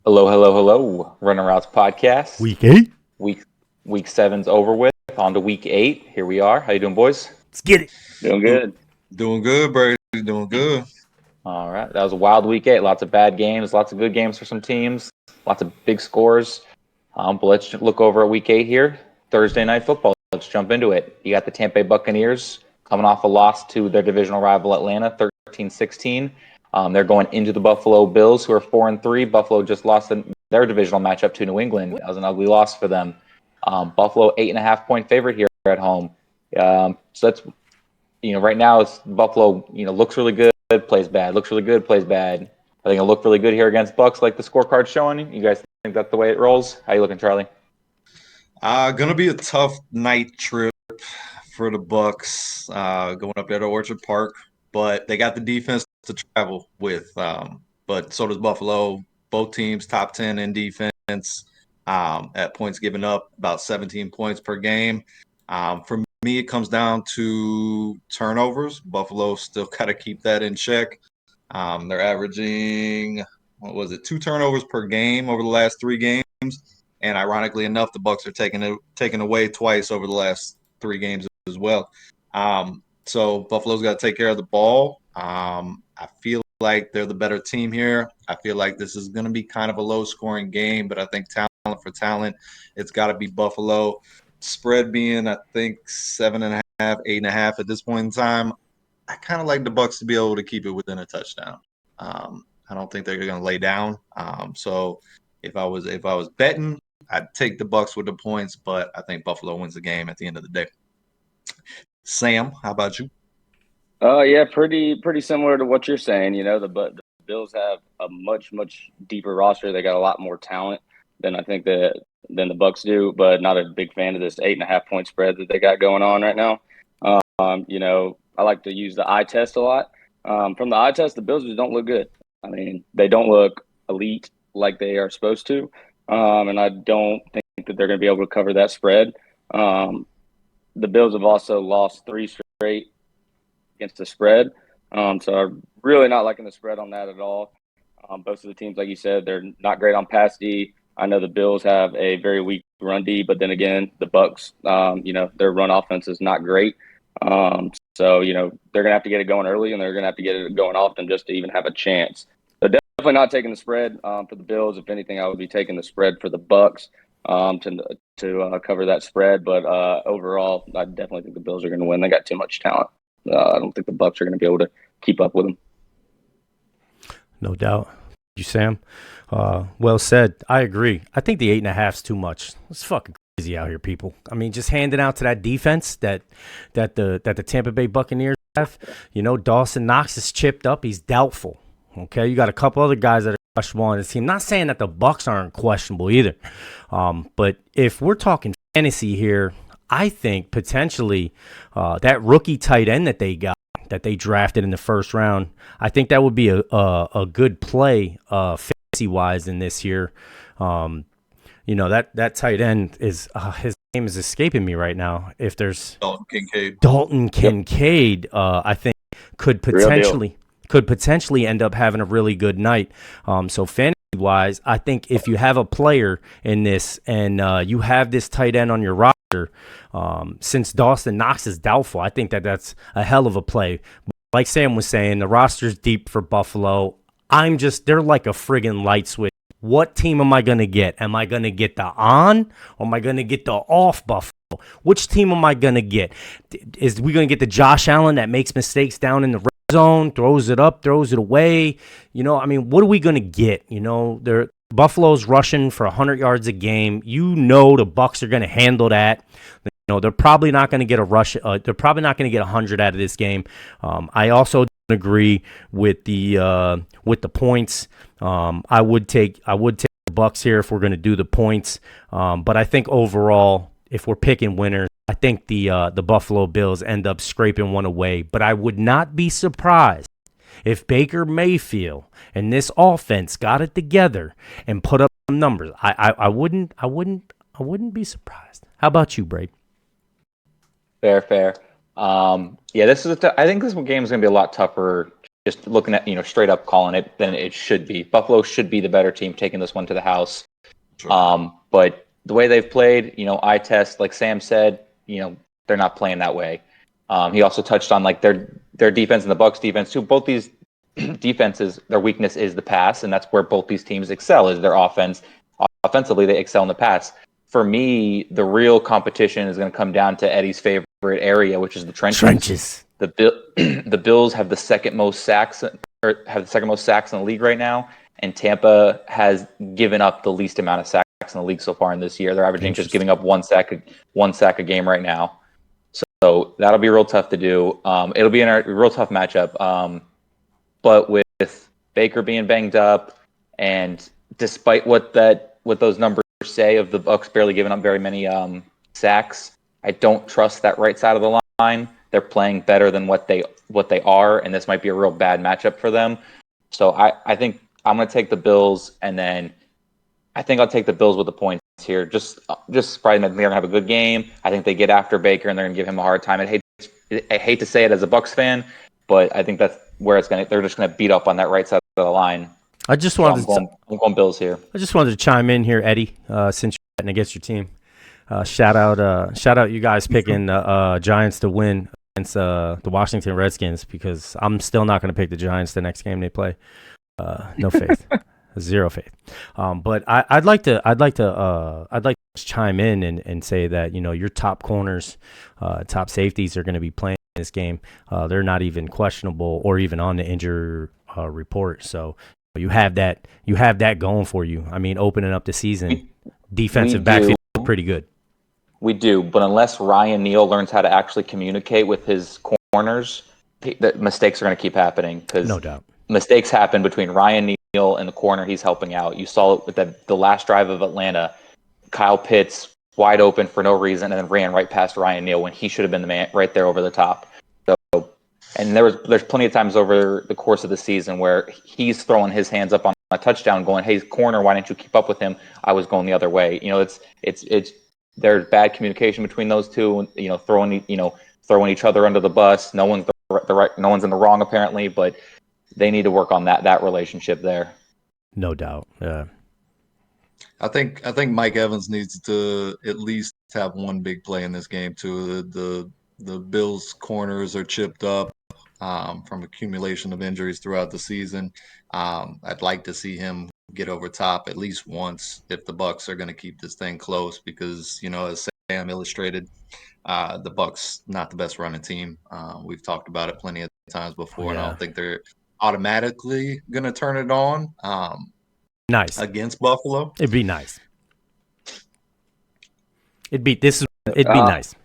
Hello, hello, hello. Running Routes podcast. Week 8. Week week seven's over with. On to week 8. Here we are. How you doing, boys? Let's get it. Doing good. Doing good, Brady. Doing good. All right. That was a wild week 8. Lots of bad games, lots of good games for some teams, lots of big scores. But let's look over at week 8 here. Thursday night football. Let's jump into it. You got the Tampa Bay Buccaneers coming off a loss to their divisional rival Atlanta, 13-16. They're going into the Buffalo Bills, who are 4-3. Buffalo just lost their divisional matchup to New England. That was an ugly loss for them. Buffalo 8.5-point favorite here at home. So that's right now it's Buffalo. Looks really good, plays bad. Looks really good, plays bad. I think it'll look really good here against Bucs, like the scorecard's showing. You guys think that's the way it rolls? How you looking, Charlie? Gonna be a tough night trip for the Bucs, going up there to Orchard Park, but they got the defense to travel with. But so does Buffalo. Both teams top 10 in defense, at points given up, about 17 points per game. For me, it comes down to turnovers. Buffalo still got to keep that in check. They're averaging, 2 turnovers per game over the last 3 games. And ironically enough, the Bucs are taken away twice over the last 3 games as well. So Buffalo's got to take care of the ball. I feel like they're the better team here. I feel like this is going to be kind of a low-scoring game, but I think talent for talent, it's got to be Buffalo. Spread being, I think, 7.5, 8.5 at this point in time. I kind of like the Bucs to be able to keep it within a touchdown. I don't think they're going to lay down. So if I was betting, I'd take the Bucs with the points, but I think Buffalo wins the game at the end of the day. Sam, how about you? Yeah, pretty similar to what you're saying. The Bills have a much deeper roster. They got a lot more talent than than the Bucs do, but not a big fan of this 8.5-point spread that they got going on right now. I like to use the eye test a lot. From the eye test, the Bills just don't look good. I mean, they don't look elite like they are supposed to, and I don't think that they're going to be able to cover that spread. The Bills have also lost 3 straight against the spread. So I'm really not liking the spread on that at all. Both of the teams, like you said, they're not great on pass D. I know the Bills have a very weak run D, but then again, the Bucs, their run offense is not great. So they're gonna have to get it going early, and they're gonna have to get it going often just to even have a chance. So definitely not taking the spread for the Bills. If anything, I would be taking the spread for the Bucs to cover that spread. But overall, I definitely think the Bills are going to win. They got too much talent. I don't think the Bucs are going to be able to keep up with them. No doubt. You, Sam. Well said. I agree. I think the 8.5 is too much. It's fucking crazy out here, people. I mean, just handing out to that defense that the Tampa Bay Buccaneers have. Dawson Knox is chipped up. He's doubtful. Okay, you got a couple other guys that are questionable on this team. Not saying that the Bucs aren't questionable either. But if we're talking fantasy here, I think potentially that rookie tight end that they drafted in the first round, I think that would be a good play fantasy wise in this year. That tight end is his name is escaping me right now. If there's Dalton Kincaid, I think could potentially end up having a really good night. So fantasy wise, I think if you have a player in this and you have this tight end on your roster, since Dawson Knox is doubtful, I think that's a hell of a play. Like Sam was saying, the roster's deep for Buffalo. They're like a friggin' light switch. What team am I going to get? Am I going to get the on or am I going to get the off Buffalo? Which team am I going to get? Is we going to get the Josh Allen that makes mistakes down in the red zone, throws it up, throws it away? What are we going to get? Buffalo's rushing for 100 yards a game. The Bucs are going to handle that. They're probably not going to get a rush. They're probably not going to get 100 out of this game. I also don't agree with the points. I would take the Bucs here if we're going to do the points. But I think overall, if we're picking winners, I think the Buffalo Bills end up scraping one away. But I would not be surprised if Baker Mayfield and this offense got it together and put up some numbers. I wouldn't be surprised. How about you, Braid? Fair. Yeah, I think this game is going to be a lot tougher just looking at, straight up calling it, then it should be. Buffalo should be the better team taking this one to the house. Sure. But the way they've played, eye test, like Sam said, they're not playing that way. He also touched on like their defense and the Bucs defense too. Both these defenses, their weakness is the pass, and that's where both these teams excel, is their offense. Offensively, they excel in the pass. For me, the real competition is going to come down to Eddie's favorite area, which is the trenches. The Bills have the second most sacks in the league right now, and Tampa has given up the least amount of sacks in the league so far in this year. They're averaging just giving up one sack a game right now. So that'll be real tough to do. It'll be a real tough matchup. But with Baker being banged up, and despite what those numbers say of the Bucs barely giving up very many sacks, I don't trust that right side of the line. They're playing better than what they are, and this might be a real bad matchup for them. So I think I'm going to take the Bills, and then I think I'll take the Bills with the points here. Just probably they're going to have a good game. I think they get after Baker, and they're going to give him a hard time. I hate to say it as a Bucs fan, but I think that's where they're just going to beat up on that right side of the line. I'm going Bills here. I just wanted to chime in here, Eddie, since you're betting against your team. Shout out you guys picking the Giants to win against the Washington Redskins, because I'm still not going to pick the Giants the next game they play. No faith. Zero faith. But I'd like to chime in and say that, your top corners, top safeties are going to be playing this game. They're not even questionable or even on the injury report. So you have that going for you. I mean, opening up the season, defensive backfield pretty good. We do, but unless Ryan Neal learns how to actually communicate with his corners, the mistakes are going to keep happening. Because no doubt, mistakes happen between Ryan Neal and the corner he's helping out. You saw it with the last drive of Atlanta. Kyle Pitts wide open for no reason, and then ran right past Ryan Neal when he should have been the man right there over the top. So, and there's plenty of times over the course of the season where he's throwing his hands up on a touchdown, going, "Hey, corner, why didn't you keep up with him? I was going the other way." It's there's bad communication between those two. Throwing each other under the bus. No one's no one's in the wrong apparently, but they need to work on that relationship there. No doubt. Yeah. I think Mike Evans needs to at least have one big play in this game too. The Bills corners are chipped up from accumulation of injuries throughout the season. I'd like to see him get over top at least once if the Bucs are going to keep this thing close, because as Sam illustrated, the Bucs not the best running team. We've talked about it plenty of times before, and I don't think they're automatically going to turn it on. Nice against Buffalo. It'd be nice. It'd be nice.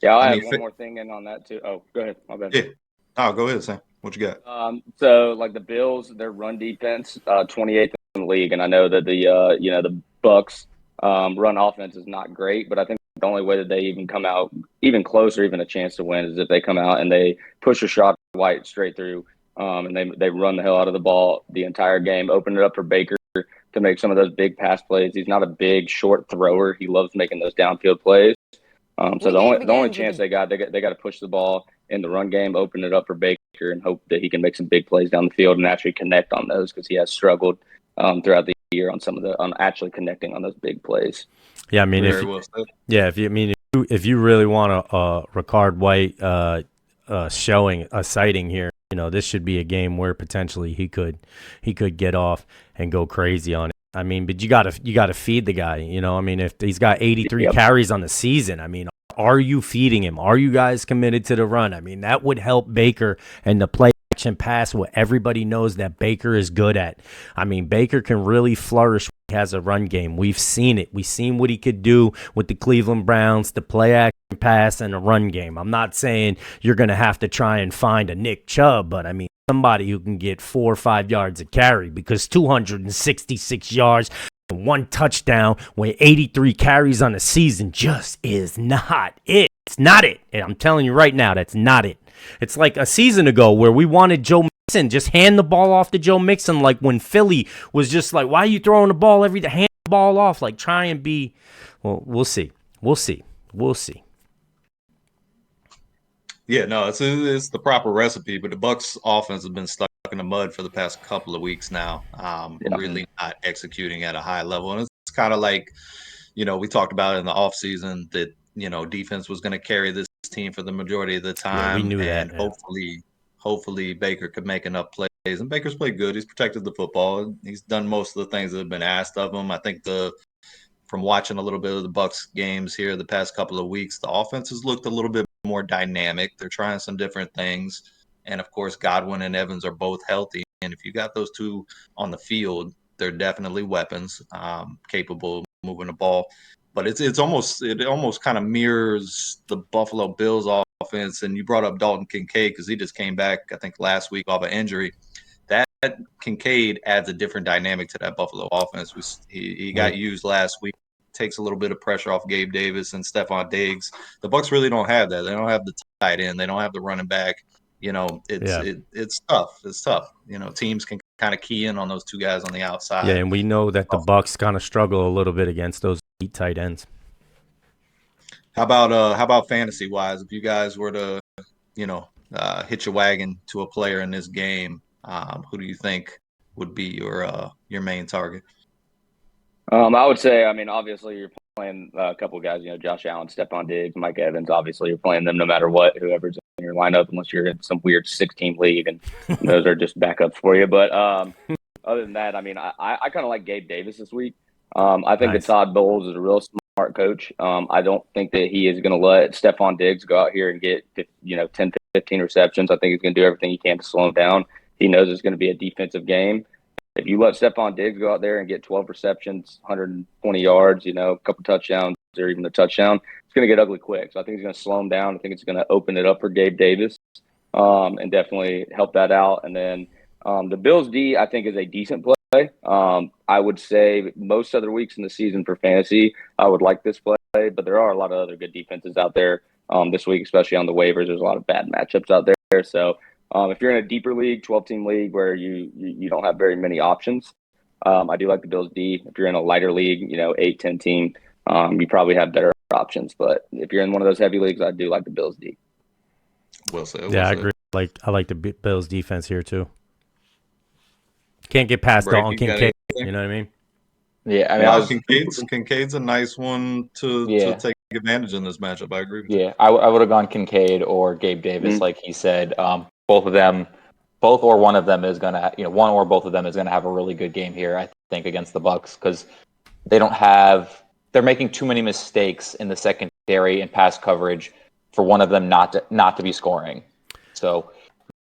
Yeah, I have one more thing in on that too. Oh, go ahead. My bad. Yeah. Oh, go ahead, Sam. What you got? So like the Bills, their run defense, 28th in the league, and I know that the Bucs run offense is not great, but I think the only way that they even come out even close or even a chance to win is if they come out and they push a shot White straight through, and they run the hell out of the ball the entire game, open it up for Baker to make some of those big pass plays. He's not a big short thrower. He loves making those downfield plays. So the only chance they got to push the ball in the run game, open it up for Baker, and hope that he can make some big plays down the field and actually connect on those, because he has struggled throughout the year on actually connecting on those big plays. Yeah, I mean, if you really want a Ricard White showing a sighting here, this should be a game where potentially he could get off and go crazy on it. I mean, but you gotta feed the guy. I mean, if he's got 83 carries on the season, I mean, are you feeding him? Are you guys committed to the run? I mean, that would help Baker and the play action pass, what everybody knows that Baker is good at. I mean, Baker can really flourish when he has a run game. We've seen it. We've seen what he could do with the Cleveland Browns, the play action pass and a run game. I'm not saying you're going to have to try and find a Nick Chubb, but I mean, somebody who can get 4 or 5 yards a carry, because 266 yards and 1 touchdown with 83 carries on the season just is not it. It's not it. And I'm telling you right now, that's not it. It's like a season ago where we wanted Joe Mixon, just hand the ball off to Joe Mixon, like when Philly was just like, why are you throwing the ball every day? Hand the ball off, like try and be, well, we'll see. Yeah, no, it's the proper recipe, but the Bucs offense has been stuck in the mud for the past couple of weeks now. Yeah. Really not executing at a high level, and it's kind of like, we talked about in the offseason that defense was going to carry this team for the majority of the Yeah, we time, knew that. and Yeah. hopefully Baker could make enough plays. And Baker's played good. He's protected the football. He's done most of the things that have been asked of him. I think from watching a little bit of the Bucs games here the past couple of weeks, the offense has looked a little bit more dynamic. They're trying some different things, and of course, Godwin and Evans are both healthy. And if you got those two on the field, they're definitely weapons, capable of moving the ball. But it almost kind of mirrors the Buffalo Bills offense. And you brought up Dalton Kincaid because he just came back, I think, last week off an injury. That Kincaid adds a different dynamic to that Buffalo offense. He got used last week, takes a little bit of pressure off Gabe Davis and Stephon Diggs. The Bucs really don't have that. They don't have the tight end. They don't have the running back. It's tough. It's tough. Teams can kind of key in on those two guys on the outside. Yeah, and we know that the Bucs kind of struggle a little bit against those elite tight ends. How about fantasy wise? If you guys were to, hitch a wagon to a player in this game, who do you think would be your main target? I would say, I mean, obviously you're playing a couple of guys, Josh Allen, Stephon Diggs, Mike Evans. Obviously, you're playing them no matter what, whoever's in your lineup, unless you're in some weird 16 league, and those are just backups for you. But other than that, I mean, I kind of like Gabe Davis this week. I think that Todd Bowles is a real smart coach. I don't think that he is going to let Stephon Diggs go out here and get 10, 15 receptions. I think he's going to do everything he can to slow him down. He knows it's going to be a defensive game. If you let Stephon Diggs go out there and get 12 receptions, 120 yards, a couple touchdowns or even a touchdown, it's going to get ugly quick. So I think he's going to slow him down. I think it's going to open it up for Gabe Davis and definitely help that out. And then the Bills D, I think, is a decent play. I would say most other weeks in the season for fantasy, I would like this play, but there are a lot of other good defenses out there this week, especially on the waivers. There's a lot of bad matchups out there. So if you're in a deeper league, 12-team league where you don't have very many options, I do like the Bills D. If you're in a lighter league, 8, 10 team, you probably have better options. But if you're in one of those heavy leagues, I do like the Bills D. Well said. I agree. I like the Bills defense here too. Can't get past Dalton Kincaid. You know what I mean? Yeah, I mean, Kincaid's a nice one to take advantage in this matchup. I agree with you. Yeah, I would have gone Kincaid or Gabe Davis, like he said. Both or one of them is gonna, one or both of them is gonna have a really good game here. I think against the Bucs because they're making too many mistakes in the secondary and pass coverage for one of them not to be scoring. So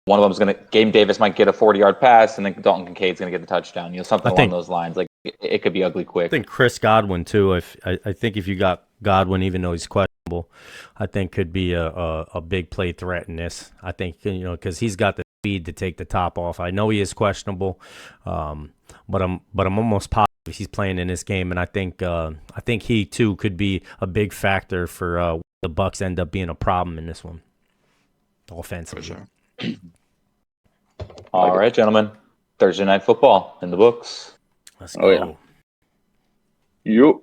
one of them Gabe Davis might get a 40-yard pass, and then Dalton Kincaid's gonna get the touchdown. Something along those lines. Like it could be ugly quick. I think Chris Godwin too. I think if you got Godwin, even though he's questionable, I think could be a big play threat in this. I think because he's got the speed to take the top off. I know he is questionable, but I'm almost positive he's playing in this game, and I think he too could be a big factor for the Bucs end up being a problem in this one, offensively. For sure. All right, gentlemen. Thursday night football in the books. Let's go. Yup.